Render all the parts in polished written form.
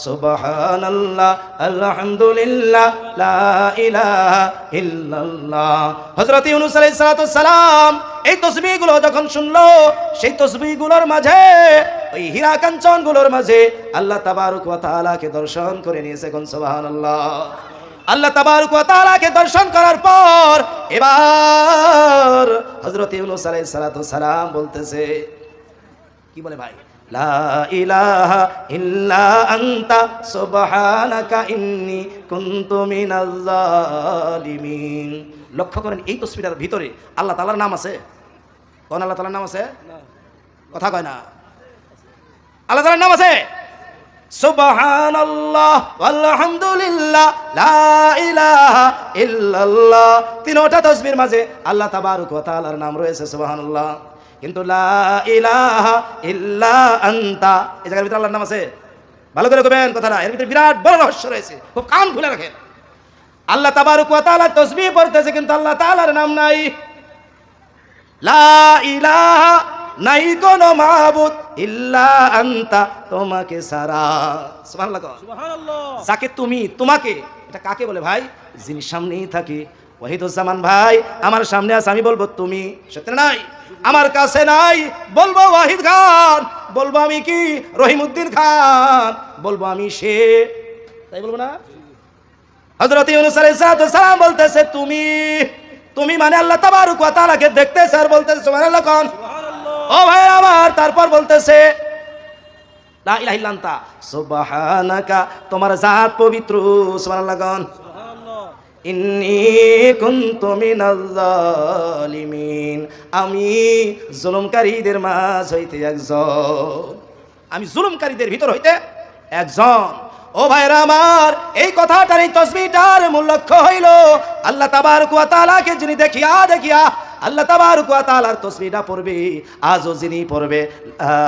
সুবহানাল্লাহ আলহামদুলিল্লাহ লা ইলাহা ইল্লাল্লাহ। হযরত ইউনূস আলাইহিস সালাতু সালাম এই তাসবিহগুলো যখন শুনলো, সেই তাসবিহগুলোর মাঝে, ওই হীরা কাঞ্চনগুলোর মাঝে আল্লাহ তাবারক ওয়া তাআলাকে দর্শন করে নিয়েছে। কোন সুবহানাল্লাহ। আল্লাহ তাবারক ওয়া তাআলাকে দর্শন করার পর এবার হযরত ইউনূস আলাইহিস সালাতু সালাম বলতেছে, কি বলে ভাই? লা ইলাহা ইল্লা আনতা সুবহানাকা ইন্নী কুনতু মিনাজ জালিমিন। লক্ষ্য করেন এই তাসবিহটার ভিতরে আল্লাহ তাআলার নাম আছে। কোন আল্লাহ তাআলার নাম আছে? কথা কয় না। আল্লাহ তাআলার নাম আছে সুবহানাল্লাহ আলহামদুলিল্লাহ লা ইলাহা ইল্লাল্লাহ। তিনটা তাসবিহর মাঝে আল্লাহ তাবারক ওয়া তাআলার নাম রয়েছে সুবহানাল্লাহ। কিন্তু লা ইলাহা ইল্লা আনতা এই জায়গার ভিতরে আল্লাহর নাম আছে। ভালো করে কবেন কথাটা, এর ভিতরে বিরাট বড় রহস্য রয়েছে, খুব কান খুলে রাখেন। আল্লাহ তাবারক ওয়া তাআলা তাসবিহ পড়তেছে কিন্তু আল্লাহ তাআলার নাম নাই। লা ইলাহা, নাই কোনো মাবুদ ইল্লা আনতা, তোমাকে ছাড়া। সুবহানাল্লাহ সুবহানাল্লাহ। যাকে তুমি, তোমাকে, এটা কাকে বলে ভাই? যিনি সামনেই থাকে। ওয়াহিদুজ্জামান ভাই আমার সামনে আছে, আমি বলবো তুমি, সত্যি নাই আমার কাছে নাই, বলবো ওয়াহিদ খান, বলবো আমি কি রহিমউদ্দিন খান, বলবো আমি সে, তাই বলবো না? হযরত ইউনূস আলাইহিস সালাম বলতেছে তুমি, তুমি মানে আল্লাহ তাবারক ওয়া তাআলাকে দেখতেছে আর বলতেছে সুবহানাল্লাহ। কোন ও ভাই আমার, তারপর বলতেছে লা ইলাহা ইল্লা আনতা সুবহানাকা, তোমার জাত পবিত্র। সুবহানাল্লাহ। কোন ইন্নী কুনতু মিনাজ জালিমিন, আমি জুলুমকারীদের মাঝ হইতে একজন, আমি জুলুমকারীদের ভিতর হইতে একজন। ও ভাইরা আমার, এই কথাটার, এই তাসবিহটার মূল লক্ষ্য হইল আল্লাহ তাবারক ওয়া তাআলাকে যিনি দেখিয়া দেখিয়া আল্লাহ তাবারক ওয়া তাআলার তাসবিহটা পড়বে, আজও যিনি পড়বে লা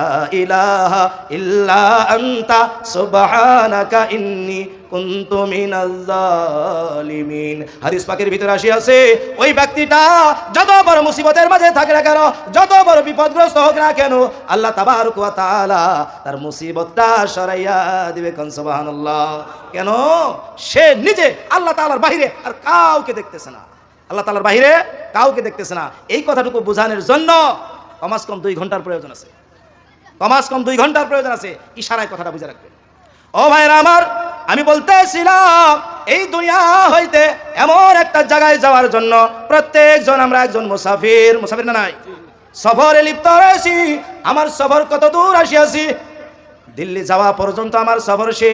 ইলাহা ইল্লা আনতা সুবহানাকা ইন্নী কুনতু মিনাজ জালিমিন। হাদিস পাকের ভিতরে আসিয়াছে, ওই ব্যক্তিটা যত বড় মুসিবতের মাঝে থাকে না কেন, যত বড় বিপদগ্রস্ত হোক না কেন, আল্লাহ তাবারক ওয়া তাআলা তার মুসিবতটা সরাইয়া দিবে। কোন সুবহানাল্লাহ। কেন? সে নিজে আল্লাহ তাআলার বাইরে আর কাউকে দেখতেছে না, আল্লাহ তাআলার বাইরে কাউকে দেখতেছে না। এই কথাটুকু বোঝানোর জন্য কমাস কম 2 ঘন্টার প্রয়োজন আছে, কমাস কম 2 ঘন্টার প্রয়োজন আছে। ইশারায় কথাটা বুঝে রাখবেন। ও ভাইরা আমার, আমি বলতেছিলাম এই দুনিয়া হইতে এমন একটা জায়গায় যাওয়ার জন্য প্রত্যেকজন আমরা একজন মুসাফির, মুসাফির না নাই, সফরে লিপ্ত রয়েছি। আমার সফর কত দূর আসিয়াছি, দিল্লি যাওয়া পর্যন্ত আমার সফর শেষ।